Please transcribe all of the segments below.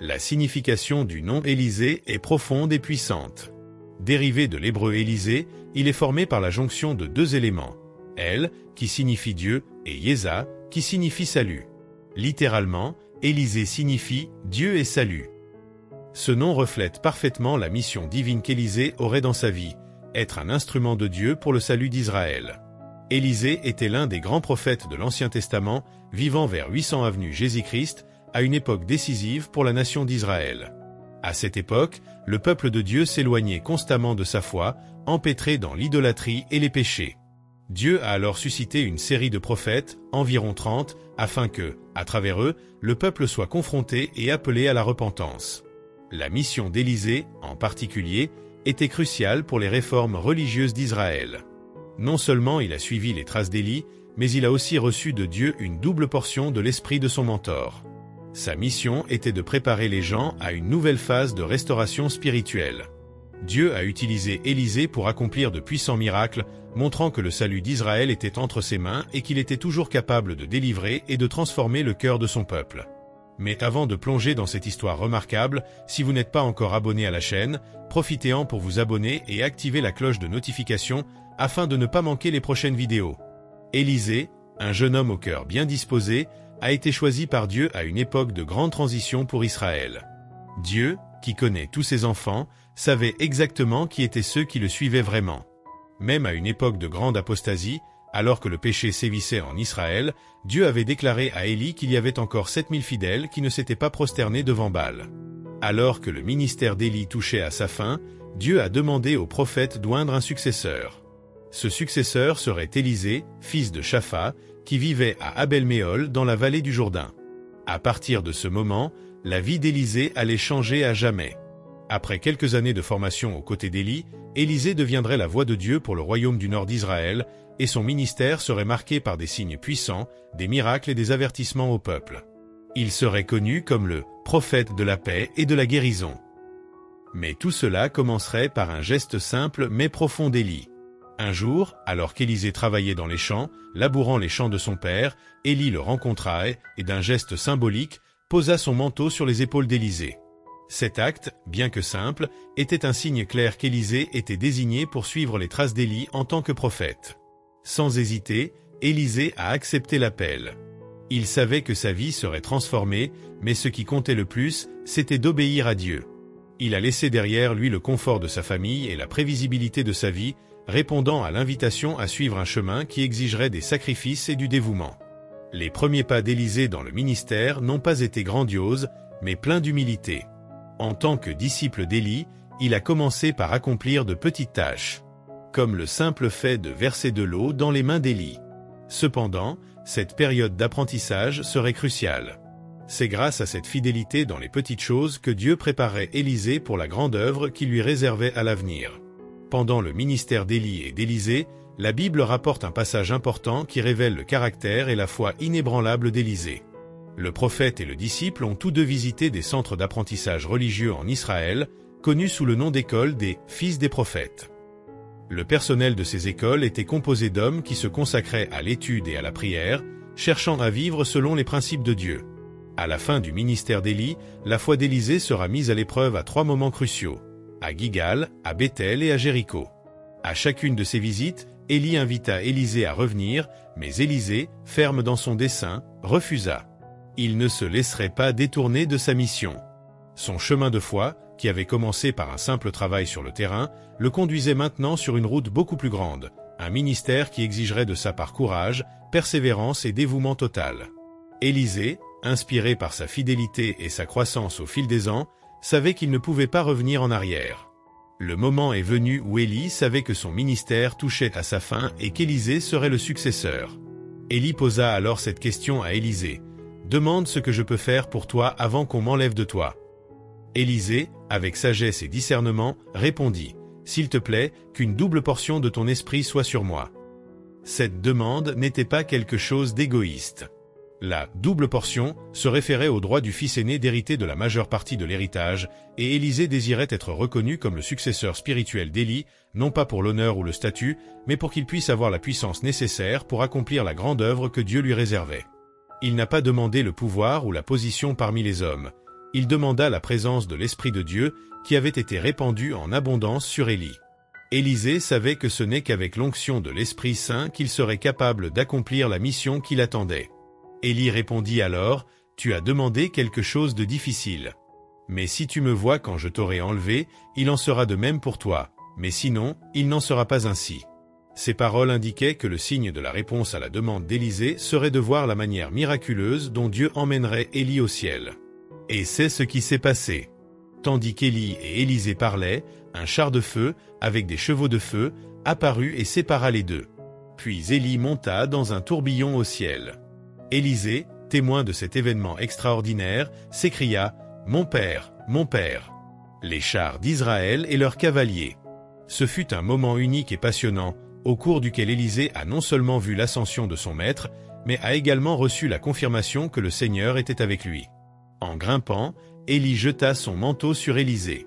La signification du nom Élisée est profonde et puissante. Dérivé de l'hébreu Élisée, il est formé par la jonction de deux éléments, El, qui signifie Dieu, et Yéza, qui signifie salut. Littéralement, Élisée signifie Dieu et salut. Ce nom reflète parfaitement la mission divine qu'Élisée aurait dans sa vie, être un instrument de Dieu pour le salut d'Israël. Élisée était l'un des grands prophètes de l'Ancien Testament, vivant vers 800 avenue Jésus-Christ, à une époque décisive pour la nation d'Israël. À cette époque, le peuple de Dieu s'éloignait constamment de sa foi, empêtré dans l'idolâtrie et les péchés. Dieu a alors suscité une série de prophètes, environ 30, afin que, à travers eux, le peuple soit confronté et appelé à la repentance. La mission d'Élisée, en particulier, était cruciale pour les réformes religieuses d'Israël. Non seulement il a suivi les traces d'Élie, mais il a aussi reçu de Dieu une double portion de l'esprit de son mentor. Sa mission était de préparer les gens à une nouvelle phase de restauration spirituelle. Dieu a utilisé Élisée pour accomplir de puissants miracles, montrant que le salut d'Israël était entre ses mains et qu'il était toujours capable de délivrer et de transformer le cœur de son peuple. Mais avant de plonger dans cette histoire remarquable, si vous n'êtes pas encore abonné à la chaîne, profitez-en pour vous abonner et activer la cloche de notification afin de ne pas manquer les prochaines vidéos. Élisée, un jeune homme au cœur bien disposé, a été choisi par Dieu à une époque de grande transition pour Israël. Dieu, qui connaît tous ses enfants, savait exactement qui étaient ceux qui le suivaient vraiment. Même à une époque de grande apostasie, alors que le péché sévissait en Israël, Dieu avait déclaré à Élie qu'il y avait encore 7000 fidèles qui ne s'étaient pas prosternés devant Baal. Alors que le ministère d'Élie touchait à sa fin, Dieu a demandé au prophète d'oindre un successeur. Ce successeur serait Élisée, fils de Shaphat, qui vivait à Abel-Méhol dans la vallée du Jourdain. À partir de ce moment, la vie d'Élisée allait changer à jamais. Après quelques années de formation aux côtés d'Élie, Élisée deviendrait la voix de Dieu pour le royaume du nord d'Israël, et son ministère serait marqué par des signes puissants, des miracles et des avertissements au peuple. Il serait connu comme le prophète de la paix et de la guérison. Mais tout cela commencerait par un geste simple mais profond d'Élie. Un jour, alors qu'Élisée travaillait dans les champs, labourant les champs de son père, Élie le rencontra et, d'un geste symbolique, posa son manteau sur les épaules d'Élisée. Cet acte, bien que simple, était un signe clair qu'Élisée était désigné pour suivre les traces d'Élie en tant que prophète. Sans hésiter, Élisée a accepté l'appel. Il savait que sa vie serait transformée, mais ce qui comptait le plus, c'était d'obéir à Dieu. Il a laissé derrière lui le confort de sa famille et la prévisibilité de sa vie, répondant à l'invitation à suivre un chemin qui exigerait des sacrifices et du dévouement. Les premiers pas d'Élisée dans le ministère n'ont pas été grandioses, mais pleins d'humilité. En tant que disciple d'Élie, il a commencé par accomplir de petites tâches, comme le simple fait de verser de l'eau dans les mains d'Élie. Cependant, cette période d'apprentissage serait cruciale. C'est grâce à cette fidélité dans les petites choses que Dieu préparait Élisée pour la grande œuvre qui lui réservait à l'avenir. Pendant le ministère d'Élie et d'Élisée, la Bible rapporte un passage important qui révèle le caractère et la foi inébranlable d'Élisée. Le prophète et le disciple ont tous deux visité des centres d'apprentissage religieux en Israël, connus sous le nom d'école des fils des prophètes. Le personnel de ces écoles était composé d'hommes qui se consacraient à l'étude et à la prière, cherchant à vivre selon les principes de Dieu. À la fin du ministère d'Élie, la foi d'Élisée sera mise à l'épreuve à 3 moments cruciaux: à Gilgal, à Béthel et à Jéricho. À chacune de ces visites, Élie invita Élisée à revenir, mais Élisée, ferme dans son dessein, refusa. Il ne se laisserait pas détourner de sa mission. Son chemin de foi, qui avait commencé par un simple travail sur le terrain, le conduisait maintenant sur une route beaucoup plus grande, un ministère qui exigerait de sa part courage, persévérance et dévouement total. Élisée, inspiré par sa fidélité et sa croissance au fil des ans, savait qu'il ne pouvait pas revenir en arrière. Le moment est venu où Élie savait que son ministère touchait à sa fin et qu'Élisée serait le successeur. Élie posa alors cette question à Élisée: « Demande ce que je peux faire pour toi avant qu'on m'enlève de toi. » Élisée, avec sagesse et discernement, répondit: « S'il te plaît, qu'une double portion de ton esprit soit sur moi. » Cette demande n'était pas quelque chose d'égoïste. La double portion se référait au droit du fils aîné d'hériter de la majeure partie de l'héritage, et Élisée désirait être reconnu comme le successeur spirituel d'Élie, non pas pour l'honneur ou le statut, mais pour qu'il puisse avoir la puissance nécessaire pour accomplir la grande œuvre que Dieu lui réservait. Il n'a pas demandé le pouvoir ou la position parmi les hommes. il demanda la présence de l'Esprit de Dieu qui avait été répandu en abondance sur Élie. Élisée savait que ce n'est qu'avec l'onction de l'Esprit Saint qu'il serait capable d'accomplir la mission qui l'attendait. Élie répondit alors, « Tu as demandé quelque chose de difficile. Mais si tu me vois quand je t'aurai enlevé, il en sera de même pour toi, mais sinon, il n'en sera pas ainsi. » Ces paroles indiquaient que le signe de la réponse à la demande d'Élisée serait de voir la manière miraculeuse dont Dieu emmènerait Élie au ciel. Et c'est ce qui s'est passé. Tandis qu'Élie et Élisée parlaient, un char de feu, avec des chevaux de feu, apparut et sépara les deux. Puis Élie monta dans un tourbillon au ciel. Élisée, témoin de cet événement extraordinaire, s'écria « Mon père, les chars d'Israël et leurs cavaliers !» Ce fut un moment unique et passionnant, au cours duquel Élisée a non seulement vu l'ascension de son maître, mais a également reçu la confirmation que le Seigneur était avec lui. En grimpant, Élie jeta son manteau sur Élisée.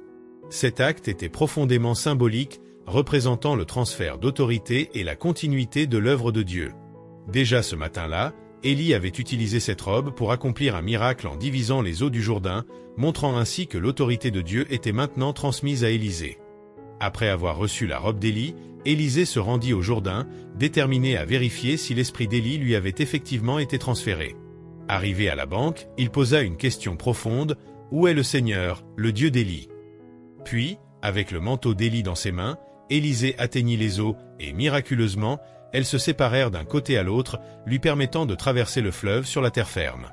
Cet acte était profondément symbolique, représentant le transfert d'autorité et la continuité de l'œuvre de Dieu. Déjà ce matin-là, Élie avait utilisé cette robe pour accomplir un miracle en divisant les eaux du Jourdain, montrant ainsi que l'autorité de Dieu était maintenant transmise à Élisée. Après avoir reçu la robe d'Élie, Élisée se rendit au Jourdain, déterminé à vérifier si l'esprit d'Élie lui avait effectivement été transféré. Arrivé à la banque, il posa une question profonde, « Où est le Seigneur, le Dieu d'Élie ?» Puis, avec le manteau d'Élie dans ses mains, Élisée atteignit les eaux, et miraculeusement, elles se séparèrent d'un côté à l'autre, lui permettant de traverser le fleuve sur la terre ferme.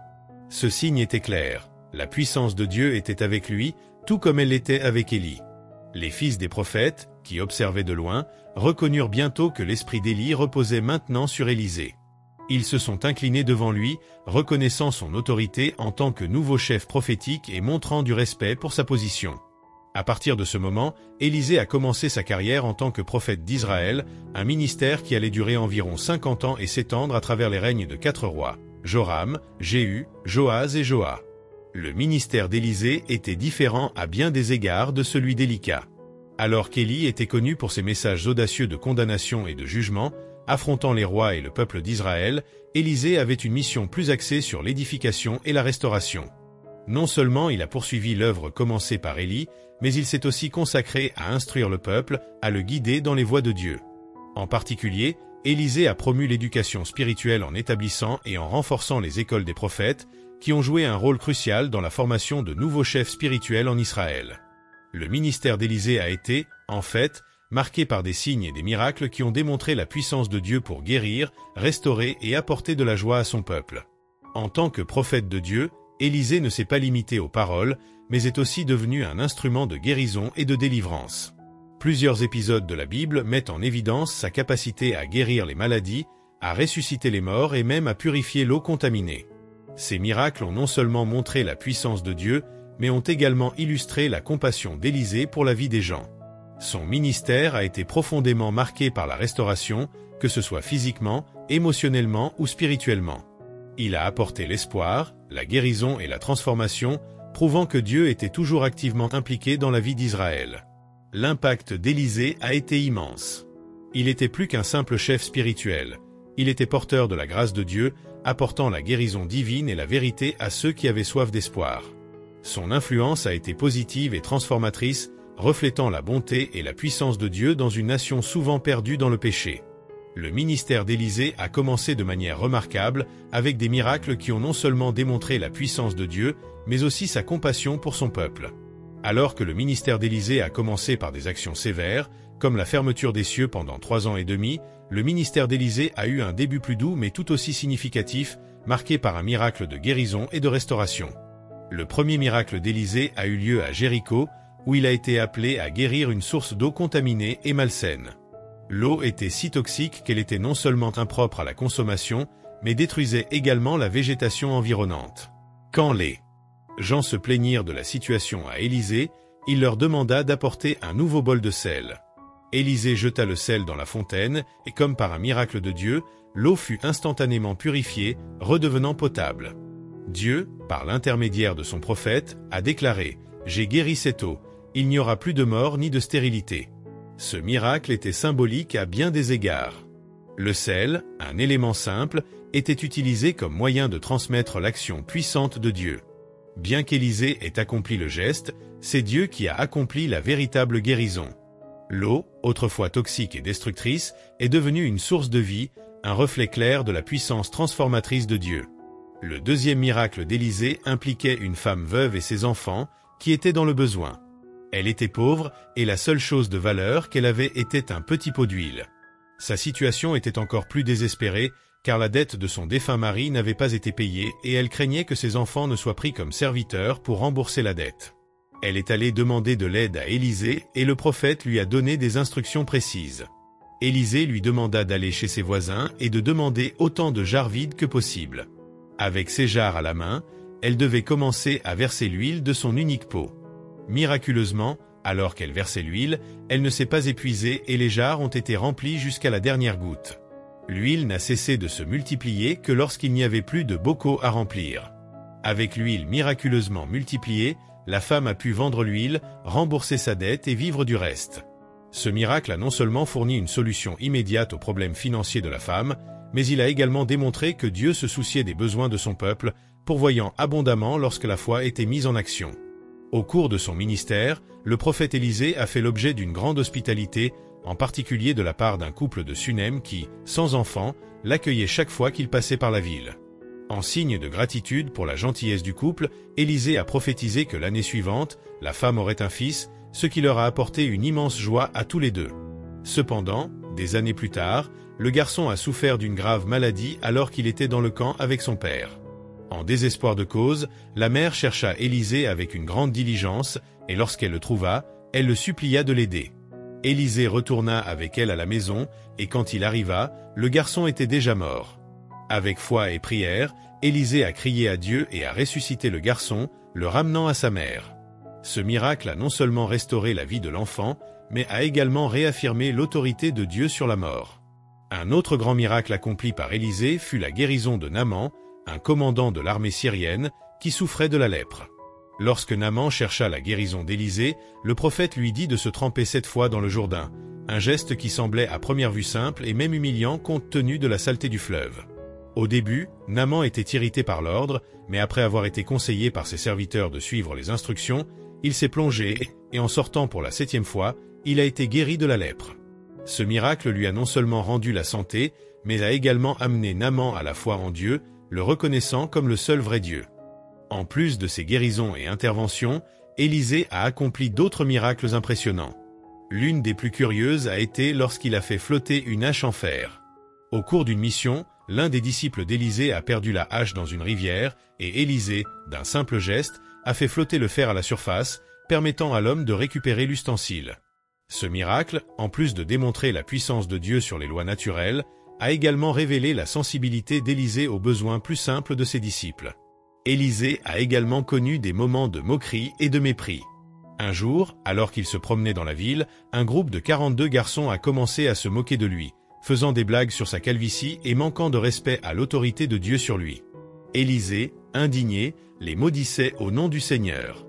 Ce signe était clair, la puissance de Dieu était avec lui, tout comme elle l'était avec Élie. Les fils des prophètes, qui observaient de loin, reconnurent bientôt que l'esprit d'Élie reposait maintenant sur Élisée. Ils se sont inclinés devant lui, reconnaissant son autorité en tant que nouveau chef prophétique et montrant du respect pour sa position. À partir de ce moment, Élisée a commencé sa carrière en tant que prophète d'Israël, un ministère qui allait durer environ 50 ans et s'étendre à travers les règnes de 4 rois, Joram, Jéhu, Joaz et Joas. Le ministère d'Élisée était différent à bien des égards de celui d'Élika. Alors qu'Élie était connu pour ses messages audacieux de condamnation et de jugement, affrontant les rois et le peuple d'Israël, Élisée avait une mission plus axée sur l'édification et la restauration. Non seulement il a poursuivi l'œuvre commencée par Élie, mais il s'est aussi consacré à instruire le peuple, à le guider dans les voies de Dieu. En particulier, Élisée a promu l'éducation spirituelle en établissant et en renforçant les écoles des prophètes, qui ont joué un rôle crucial dans la formation de nouveaux chefs spirituels en Israël. Le ministère d'Élisée a été, en fait, marqué par des signes et des miracles qui ont démontré la puissance de Dieu pour guérir, restaurer et apporter de la joie à son peuple. En tant que prophète de Dieu, Élisée ne s'est pas limité aux paroles, mais est aussi devenu un instrument de guérison et de délivrance. Plusieurs épisodes de la Bible mettent en évidence sa capacité à guérir les maladies, à ressusciter les morts et même à purifier l'eau contaminée. Ces miracles ont non seulement montré la puissance de Dieu, mais ont également illustré la compassion d'Élisée pour la vie des gens. Son ministère a été profondément marqué par la restauration, que ce soit physiquement, émotionnellement ou spirituellement. Il a apporté l'espoir, la guérison et la transformation, prouvant que Dieu était toujours activement impliqué dans la vie d'Israël. L'impact d'Élisée a été immense. Il était plus qu'un simple chef spirituel. Il était porteur de la grâce de Dieu, apportant la guérison divine et la vérité à ceux qui avaient soif d'espoir. Son influence a été positive et transformatrice, reflétant la bonté et la puissance de Dieu dans une nation souvent perdue dans le péché. Le ministère d'Élisée a commencé de manière remarquable, avec des miracles qui ont non seulement démontré la puissance de Dieu, mais aussi sa compassion pour son peuple. Alors que le ministère d'Élisée a commencé par des actions sévères, comme la fermeture des cieux pendant 3 ans et demi, le ministère d'Élisée a eu un début plus doux mais tout aussi significatif, marqué par un miracle de guérison et de restauration. Le premier miracle d'Élisée a eu lieu à Jéricho, où il a été appelé à guérir une source d'eau contaminée et malsaine. L'eau était si toxique qu'elle était non seulement impropre à la consommation, mais détruisait également la végétation environnante. Quand les gens se plaignirent de la situation à Élisée, il leur demanda d'apporter un nouveau bol de sel. Élisée jeta le sel dans la fontaine, et comme par un miracle de Dieu, l'eau fut instantanément purifiée, redevenant potable. Dieu, par l'intermédiaire de son prophète, a déclaré « J'ai guéri cette eau, il n'y aura plus de mort ni de stérilité ». Ce miracle était symbolique à bien des égards. Le sel, un élément simple, était utilisé comme moyen de transmettre l'action puissante de Dieu. Bien qu'Élisée ait accompli le geste, c'est Dieu qui a accompli la véritable guérison. L'eau, autrefois toxique et destructrice, est devenue une source de vie, un reflet clair de la puissance transformatrice de Dieu. Le deuxième miracle d'Élisée impliquait une femme veuve et ses enfants, qui étaient dans le besoin. Elle était pauvre, et la seule chose de valeur qu'elle avait était un petit pot d'huile. Sa situation était encore plus désespérée, car la dette de son défunt mari n'avait pas été payée et elle craignait que ses enfants ne soient pris comme serviteurs pour rembourser la dette. Elle est allée demander de l'aide à Élisée et le prophète lui a donné des instructions précises. Élisée lui demanda d'aller chez ses voisins et de demander autant de jarres vides que possible. Avec ces jarres à la main, elle devait commencer à verser l'huile de son unique pot. Miraculeusement, alors qu'elle versait l'huile, elle ne s'est pas épuisée et les jarres ont été remplies jusqu'à la dernière goutte. L'huile n'a cessé de se multiplier que lorsqu'il n'y avait plus de bocaux à remplir. Avec l'huile miraculeusement multipliée, la femme a pu vendre l'huile, rembourser sa dette et vivre du reste. Ce miracle a non seulement fourni une solution immédiate aux problèmes financiers de la femme, mais il a également démontré que Dieu se souciait des besoins de son peuple, pourvoyant abondamment lorsque la foi était mise en action. Au cours de son ministère, le prophète Élisée a fait l'objet d'une grande hospitalité, en particulier de la part d'un couple de Sunem qui, sans enfant, l'accueillait chaque fois qu'il passait par la ville. En signe de gratitude pour la gentillesse du couple, Élisée a prophétisé que l'année suivante, la femme aurait un fils, ce qui leur a apporté une immense joie à tous les deux. Cependant, des années plus tard, le garçon a souffert d'une grave maladie alors qu'il était dans le camp avec son père. En désespoir de cause, la mère chercha Élisée avec une grande diligence, et lorsqu'elle le trouva, elle le supplia de l'aider. Élisée retourna avec elle à la maison, et quand il arriva, le garçon était déjà mort. Avec foi et prière, Élisée a crié à Dieu et a ressuscité le garçon, le ramenant à sa mère. Ce miracle a non seulement restauré la vie de l'enfant, mais a également réaffirmé l'autorité de Dieu sur la mort. Un autre grand miracle accompli par Élisée fut la guérison de Naaman, un commandant de l'armée syrienne, qui souffrait de la lèpre. Lorsque Naaman chercha la guérison d'Élisée, le prophète lui dit de se tremper 7 fois dans le Jourdain, un geste qui semblait à première vue simple et même humiliant compte tenu de la saleté du fleuve. Au début, Naaman était irrité par l'ordre, mais après avoir été conseillé par ses serviteurs de suivre les instructions, il s'est plongé et en sortant pour la 7e fois, il a été guéri de la lèpre. Ce miracle lui a non seulement rendu la santé, mais a également amené Naaman à la foi en Dieu, le reconnaissant comme le seul vrai Dieu. En plus de ces guérisons et interventions, Élisée a accompli d'autres miracles impressionnants. L'une des plus curieuses a été lorsqu'il a fait flotter une hache en fer. Au cours d'une mission, l'un des disciples d'Élisée a perdu la hache dans une rivière et Élisée, d'un simple geste, a fait flotter le fer à la surface, permettant à l'homme de récupérer l'ustensile. Ce miracle, en plus de démontrer la puissance de Dieu sur les lois naturelles, a également révélé la sensibilité d'Élisée aux besoins plus simples de ses disciples. Élisée a également connu des moments de moquerie et de mépris. Un jour, alors qu'il se promenait dans la ville, un groupe de 42 garçons a commencé à se moquer de lui, faisant des blagues sur sa calvitie et manquant de respect à l'autorité de Dieu sur lui. Élisée, indigné, les maudissait au nom du Seigneur.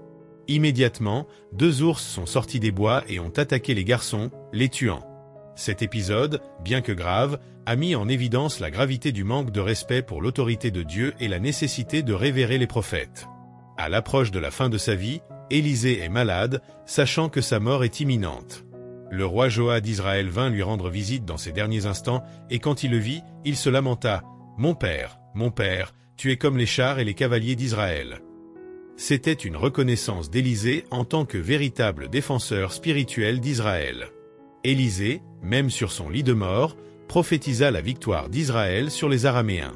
Immédiatement, 2 ours sont sortis des bois et ont attaqué les garçons, les tuant. Cet épisode, bien que grave, a mis en évidence la gravité du manque de respect pour l'autorité de Dieu et la nécessité de révérer les prophètes. À l'approche de la fin de sa vie, Élisée est malade, sachant que sa mort est imminente. Le roi Joas d'Israël vint lui rendre visite dans ses derniers instants, et quand il le vit, il se lamenta « Mon père, tu es comme les chars et les cavaliers d'Israël. » C'était une reconnaissance d'Élisée en tant que véritable défenseur spirituel d'Israël. Élisée, même sur son lit de mort, prophétisa la victoire d'Israël sur les Araméens.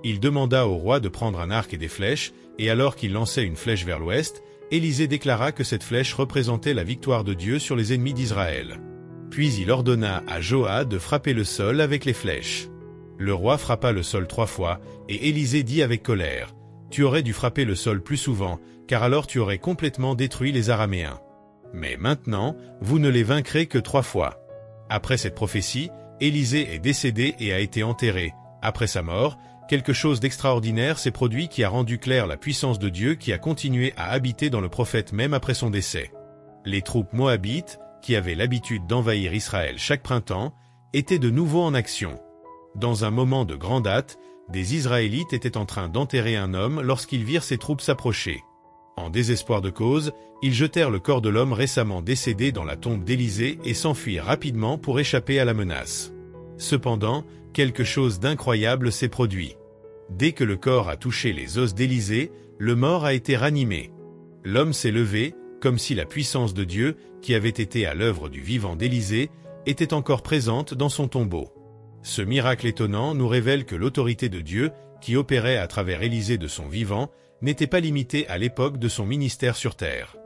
Il demanda au roi de prendre un arc et des flèches, et alors qu'il lançait une flèche vers l'ouest, Élisée déclara que cette flèche représentait la victoire de Dieu sur les ennemis d'Israël. Puis il ordonna à Joas de frapper le sol avec les flèches. Le roi frappa le sol 3 fois, et Élisée dit avec colère, « Tu aurais dû frapper le sol plus souvent, car alors tu aurais complètement détruit les Araméens. Mais maintenant, vous ne les vaincrez que 3 fois. » Après cette prophétie, Élisée est décédé et a été enterré. Après sa mort, quelque chose d'extraordinaire s'est produit qui a rendu claire la puissance de Dieu qui a continué à habiter dans le prophète même après son décès. Les troupes moabites, qui avaient l'habitude d'envahir Israël chaque printemps, étaient de nouveau en action. Dans un moment de grande hâte, des Israélites étaient en train d'enterrer un homme lorsqu'ils virent ces troupes s'approcher. En désespoir de cause, ils jetèrent le corps de l'homme récemment décédé dans la tombe d'Élisée et s'enfuirent rapidement pour échapper à la menace. Cependant, quelque chose d'incroyable s'est produit. Dès que le corps a touché les os d'Élisée, le mort a été ranimé. L'homme s'est levé, comme si la puissance de Dieu, qui avait été à l'œuvre du vivant d'Élisée, était encore présente dans son tombeau. Ce miracle étonnant nous révèle que l'autorité de Dieu, qui opérait à travers Élisée de son vivant, n'était pas limitée à l'époque de son ministère sur terre.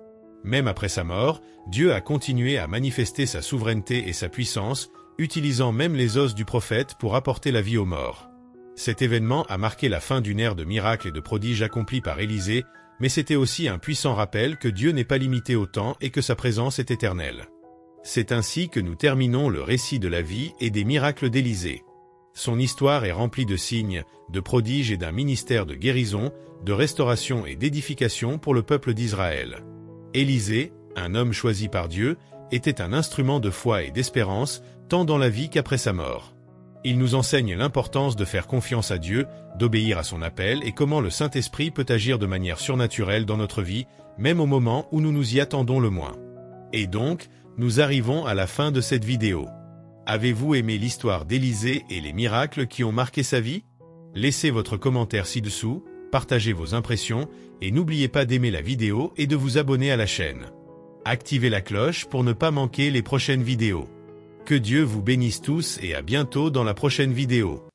Même après sa mort, Dieu a continué à manifester sa souveraineté et sa puissance, utilisant même les os du prophète pour apporter la vie aux morts. Cet événement a marqué la fin d'une ère de miracles et de prodiges accomplis par Élisée, mais c'était aussi un puissant rappel que Dieu n'est pas limité au temps et que sa présence est éternelle. C'est ainsi que nous terminons le récit de la vie et des miracles d'Élisée. Son histoire est remplie de signes, de prodiges et d'un ministère de guérison, de restauration et d'édification pour le peuple d'Israël. Élisée, un homme choisi par Dieu, était un instrument de foi et d'espérance, tant dans la vie qu'après sa mort. Il nous enseigne l'importance de faire confiance à Dieu, d'obéir à son appel et comment le Saint-Esprit peut agir de manière surnaturelle dans notre vie, même au moment où nous nous y attendons le moins. Et donc, nous arrivons à la fin de cette vidéo. Avez-vous aimé l'histoire d'Élisée et les miracles qui ont marqué sa vie? Laissez votre commentaire ci-dessous, partagez vos impressions et n'oubliez pas d'aimer la vidéo et de vous abonner à la chaîne. Activez la cloche pour ne pas manquer les prochaines vidéos. Que Dieu vous bénisse tous et à bientôt dans la prochaine vidéo.